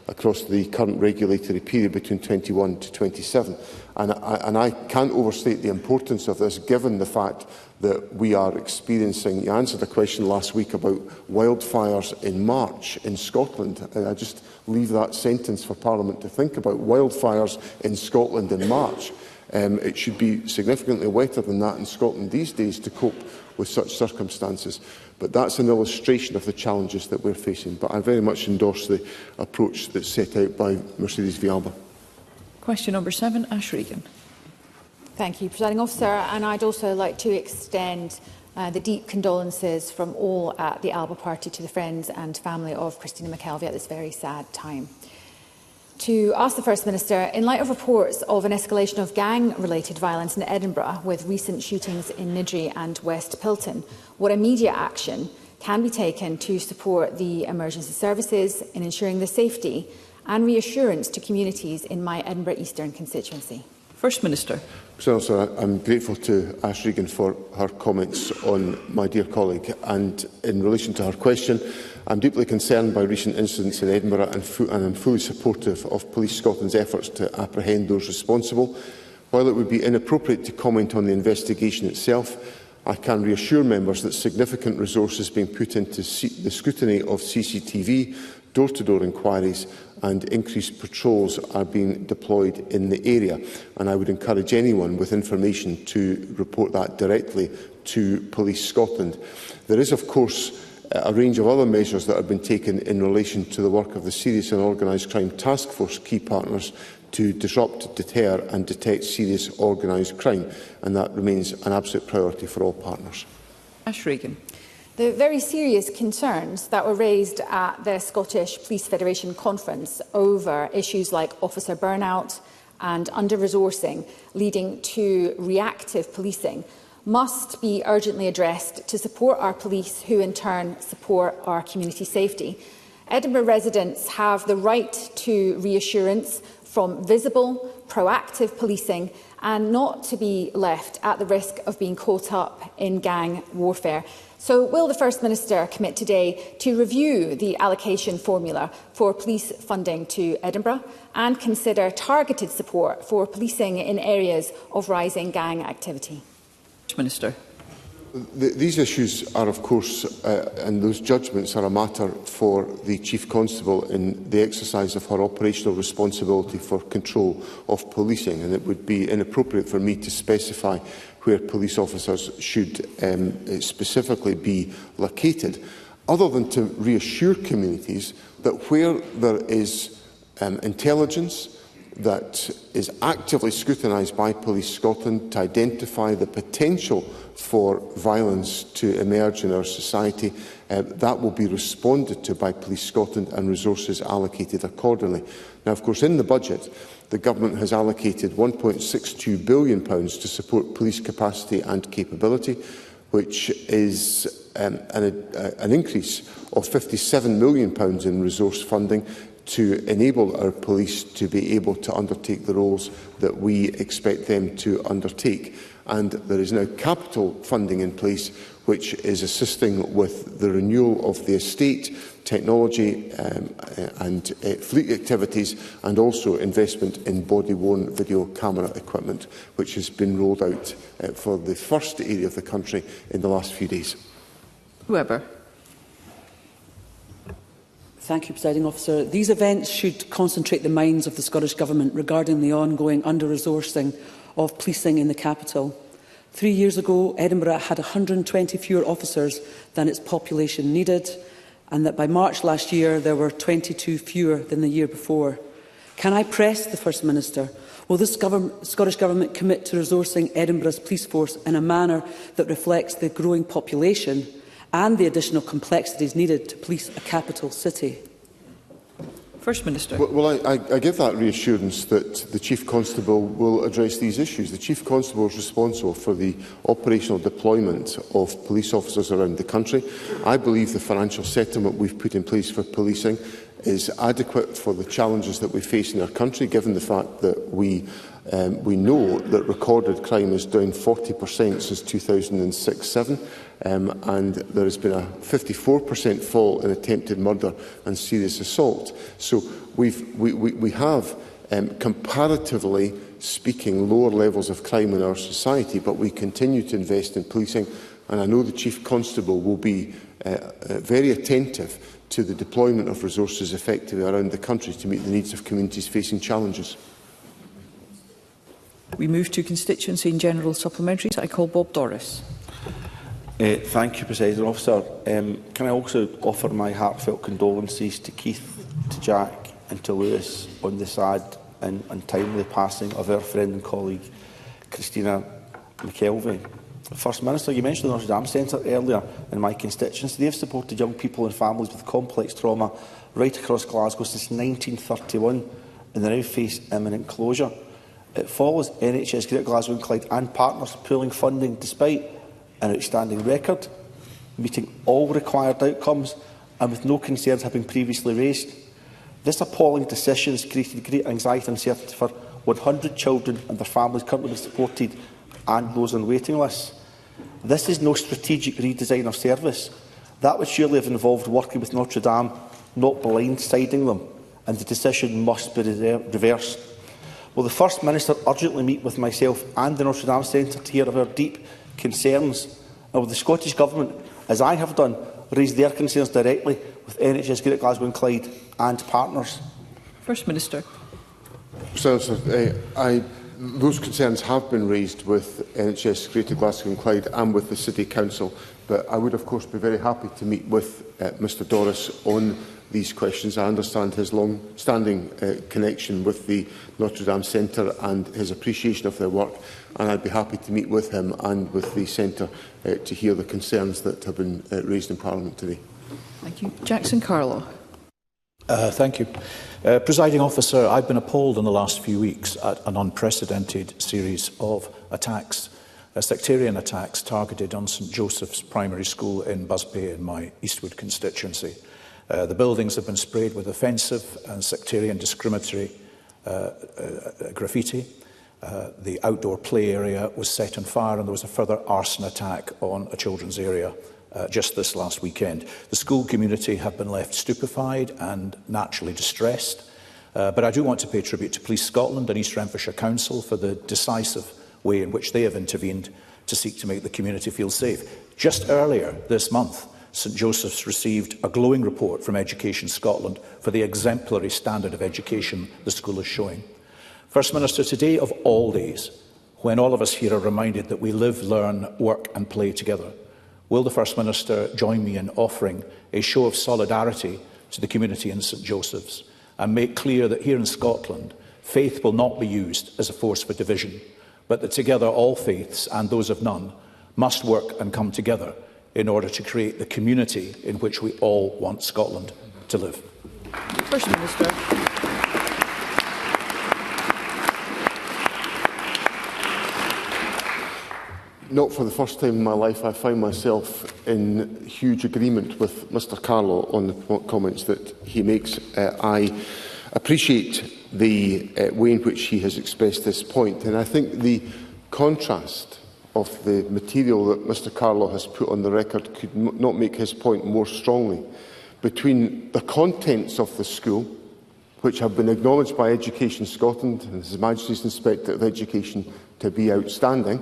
across the current regulatory period between 21 to 27. And I can't overstate the importance of this, given the fact that we are experiencing. You answered a question last week about wildfires in March in Scotland. I just leave that sentence for Parliament to think about. Wildfires in Scotland in March. It should be significantly wetter than that in Scotland these days to cope with such circumstances. But that's an illustration of the challenges that we're facing. But I very much endorse the approach that's set out by Mercedes Villalba. Question number 7, Ash Regan. Thank you, Presiding Officer. And I'd also like to extend the deep condolences from all at the Alba Party to the friends and family of Christina McKelvey at this very sad time. To ask the First Minister, in light of reports of an escalation of gang-related violence in Edinburgh with recent shootings in Niddrie and West Pilton, what immediate action can be taken to support the emergency services in ensuring the safety and reassurance to communities in my Edinburgh Eastern constituency? First Minister. So I'm grateful to Ash Regan for her comments on my dear colleague. And in relation to her question, I'm deeply concerned by recent incidents in Edinburgh and I'm fully supportive of Police Scotland's efforts to apprehend those responsible. While it would be inappropriate to comment on the investigation itself, I can reassure members that significant resources being put into the scrutiny of CCTV, door-to-door inquiries and increased patrols are being deployed in the area. And I would encourage anyone with information to report that directly to Police Scotland. There is, of course, a range of other measures that have been taken in relation to the work of the Serious and Organised Crime Task Force key partners to disrupt, deter and detect serious organised crime, and that remains an absolute priority for all partners. Ash Regan. the very serious concerns that were raised at the Scottish Police Federation conference over issues like officer burnout and under-resourcing leading to reactive policing must be urgently addressed to support our police, who in turn support our community safety. Edinburgh residents have the right to reassurance from visible, proactive policing and not to be left at the risk of being caught up in gang warfare. So will the First Minister commit today to review the allocation formula for police funding to Edinburgh and consider targeted support for policing in areas of rising gang activity? Minister. These issues are, of course, and those judgments are a matter for the Chief Constable in the exercise of her operational responsibility for control of policing, and it would be inappropriate for me to specify where police officers should specifically be located, other than to reassure communities that where there is intelligence that is actively scrutinised by Police Scotland to identify the potential for violence to emerge in our society, that will be responded to by Police Scotland and resources allocated accordingly. Now, of course, in the budget, the Government has allocated £1.62 billion to support police capacity and capability, which is an increase of £57 million in resource funding to enable our police to be able to undertake the roles that we expect them to undertake. And there is now capital funding in place which is assisting with the renewal of the estate, technology and fleet activities, and also investment in body-worn video camera equipment, which has been rolled out for the first area of the country in the last few days. Whoever. Thank you, Presiding Officer. These events should concentrate the minds of the Scottish Government regarding the ongoing under-resourcing of policing in the capital. 3 years ago, Edinburgh had 120 fewer officers than its population needed, and that by March last year there were 22 fewer than the year before. Can I press the First Minister? Will this Scottish Government commit to resourcing Edinburgh's police force in a manner that reflects the growing population and the additional complexities needed to police a capital city? First Minister. Well, I give that reassurance that the Chief Constable will address these issues. The Chief Constable is responsible for the operational deployment of police officers around the country. I believe the financial settlement we've put in place for policing is adequate for the challenges that we face in our country, given the fact that we know that recorded crime is down 40% since 2006-07. And there has been a 54% fall in attempted murder and serious assault. So we have, comparatively speaking, lower levels of crime in our society, but we continue to invest in policing, and I know the Chief Constable will be very attentive to the deployment of resources effectively around the country to meet the needs of communities facing challenges. We move to constituency and general supplementaries. I call Bob Doris. Thank you, Presiding Officer. Can I also offer my heartfelt condolences to Keith, to Jack and to Lewis on the sad and untimely passing of our friend and colleague Christina McKelvey. First Minister, you mentioned the Notre Dame Centre earlier in my constituency. They have supported young people and families with complex trauma right across Glasgow since 1931, and they now face imminent closure. It follows NHS Greater Glasgow and Clyde and partners pooling funding despite an outstanding record, meeting all required outcomes and with no concerns having previously raised. This appalling decision has created great anxiety and uncertainty for 100 children and their families currently being supported and those on waiting lists. This is no strategic redesign of service. That would surely have involved working with Notre Dame, not blindsiding them, and the decision must be reversed. Will the First Minister urgently meet with myself and the Notre Dame Centre to hear of our deep concerns, and will the Scottish Government, as I have done, raise their concerns directly with NHS Greater Glasgow and Clyde and partners? First Minister. Those concerns have been raised with NHS Greater Glasgow and Clyde and with the City Council, but I would of course be very happy to meet with Mr Doris on these questions. I understand his long-standing connection with the Notre Dame Centre and his appreciation of their work, and I'd be happy to meet with him and with the Centre to hear the concerns that have been raised in Parliament today. Thank you. Jackson Carlo. Thank you. Presiding Officer, I've been appalled in the last few weeks at an unprecedented series of attacks, sectarian attacks targeted on St Joseph's Primary School in Busby in my Eastwood constituency. The buildings have been sprayed with offensive and sectarian discriminatory graffiti. The outdoor play area was set on fire, and there was a further arson attack on a children's area just this last weekend. The school community have been left stupefied and naturally distressed, but I do want to pay tribute to Police Scotland and East Renfrewshire Council for the decisive way in which they have intervened to seek to make the community feel safe. Just earlier this month, St Joseph's received a glowing report from Education Scotland for the exemplary standard of education the school is showing. First Minister, today of all days, when all of us here are reminded that we live, learn, work and play together, will the First Minister join me in offering a show of solidarity to the community in St Joseph's and make clear that here in Scotland, faith will not be used as a force for division, but that together all faiths and those of none must work and come together in order to create the community in which we all want Scotland to live. First Minister. Not for the first time in my life, I find myself in huge agreement with Mr Carlow on the comments that he makes. I appreciate the way in which he has expressed this point, and I think the contrast of the material that Mr Carlow has put on the record could not make his point more strongly, between the contents of the school, which have been acknowledged by Education Scotland and His Majesty's Inspector of Education to be outstanding,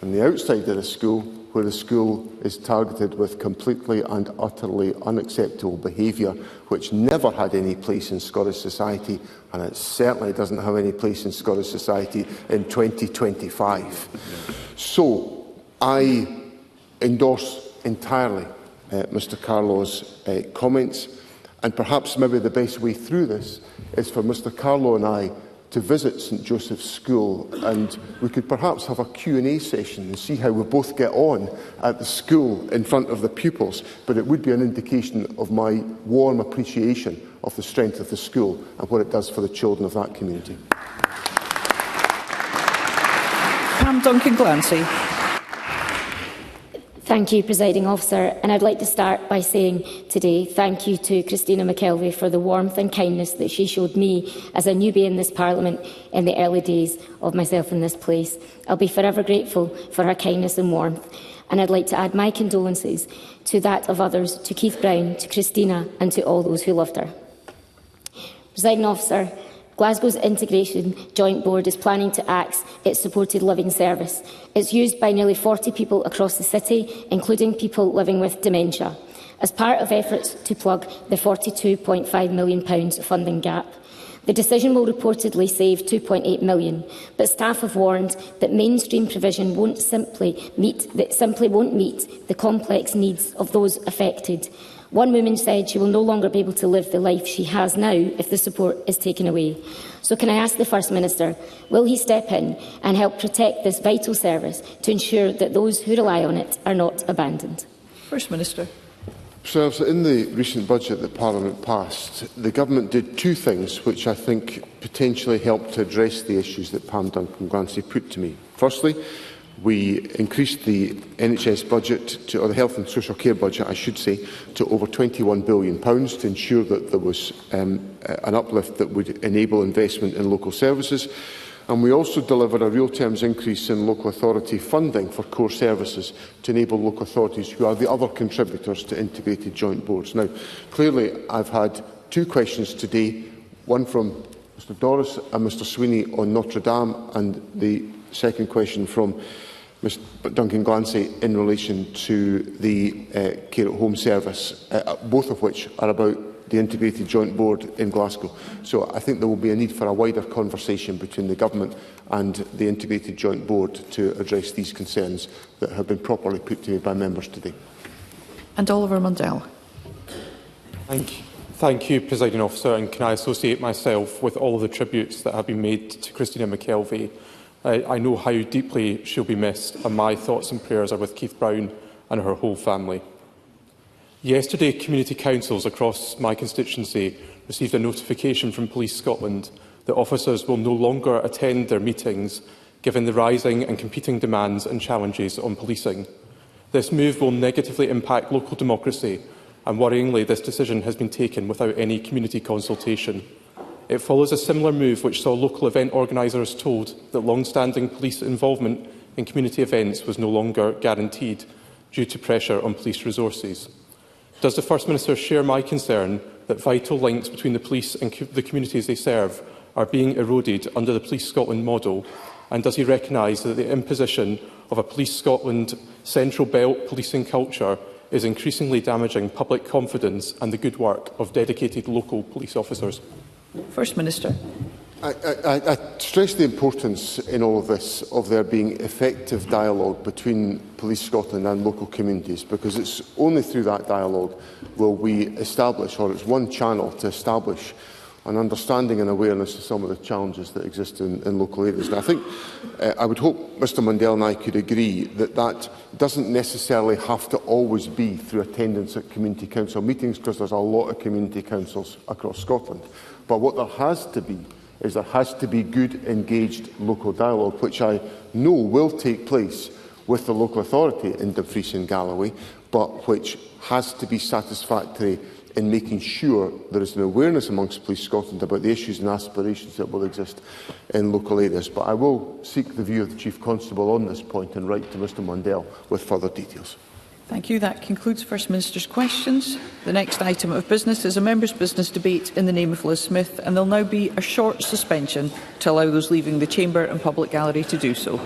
and the outside of the school, where the school is targeted with completely and utterly unacceptable behaviour, which never had any place in Scottish society, and it certainly doesn't have any place in Scottish society in 2025. So, I endorse entirely Mr Carlow's comments, and perhaps maybe the best way through this is for Mr Carlow and I to visit St Joseph's School, and we could perhaps have a Q&A session and see how we both get on at the school in front of the pupils. But it would be an indication of my warm appreciation of the strength of the school and what it does for the children of that community. Pam Duncan-Glancy. Thank you, Presiding Officer, and I'd like to start by saying today thank you to Christina McKelvey for the warmth and kindness that she showed me as a newbie in this Parliament in the early days of myself in this place. I'll be forever grateful for her kindness and warmth, and I'd like to add my condolences to that of others, to Keith Brown, to Christina and to all those who loved her. Presiding Officer, Glasgow's Integration Joint Board is planning to axe its supported living service. It's used by nearly 40 people across the city, including people living with dementia, as part of efforts to plug the £42.5 million funding gap. The decision will reportedly save £2.8 million, but staff have warned that mainstream provision simply won't meet the complex needs of those affected. One woman said she will no longer be able to live the life she has now if the support is taken away. So can I ask the First Minister, will he step in and help protect this vital service to ensure that those who rely on it are not abandoned? First Minister. So in the recent budget that Parliament passed, the Government did two things which I think potentially helped to address the issues that Pam Duncan-Glancy put to me. Firstly, we increased the NHS budget, or the health and social care budget, I should say, to over £21 billion to ensure that there was an uplift that would enable investment in local services. And we also delivered a real terms increase in local authority funding for core services to enable local authorities, who are the other contributors to integrated joint boards. Now, clearly, I've had two questions today, one from Mr Doris and Mr Sweeney on Notre Dame, and the second question from Ms Duncan-Glancy in relation to the care at home service, both of which are about the integrated joint board in Glasgow. So I think there will be a need for a wider conversation between the Government and the integrated joint board to address these concerns that have been properly put to me by members today. And Oliver Mundell. Thank you, Presiding Officer, and can I associate myself with all of the tributes that have been made to Christina McKelvey. I know how deeply she'll be missed, and my thoughts and prayers are with Keith Brown and her whole family. Yesterday, community councils across my constituency received a notification from Police Scotland that officers will no longer attend their meetings given the rising and competing demands and challenges on policing. This move will negatively impact local democracy, and worryingly this decision has been taken without any community consultation. It follows a similar move which saw local event organisers told that long-standing police involvement in community events was no longer guaranteed due to pressure on police resources. Does the First Minister share my concern that vital links between the police and the communities they serve are being eroded under the Police Scotland model? And does he recognise that the imposition of a Police Scotland central belt policing culture is increasingly damaging public confidence and the good work of dedicated local police officers? First Minister. I stress the importance in all of this of there being effective dialogue between Police Scotland and local communities, because it's only through that dialogue will we establish, or it's one channel to establish, an understanding and awareness of some of the challenges that exist in local areas. And I think I would hope Mr Mundell and I could agree that that doesn't necessarily have to always be through attendance at community council meetings, because there's a lot of community councils across Scotland. But what there has to be is there has to be good, engaged local dialogue, which I know will take place with the local authority in Dumfries and Galloway, but which has to be satisfactory in making sure there is an awareness amongst Police Scotland about the issues and aspirations that will exist in local areas. But I will seek the view of the Chief Constable on this point and write to Mr Mundell with further details. Thank you. That concludes First Minister's questions. The next item of business is a members' business debate in the name of Liz Smith, and there will now be a short suspension to allow those leaving the chamber and public gallery to do so.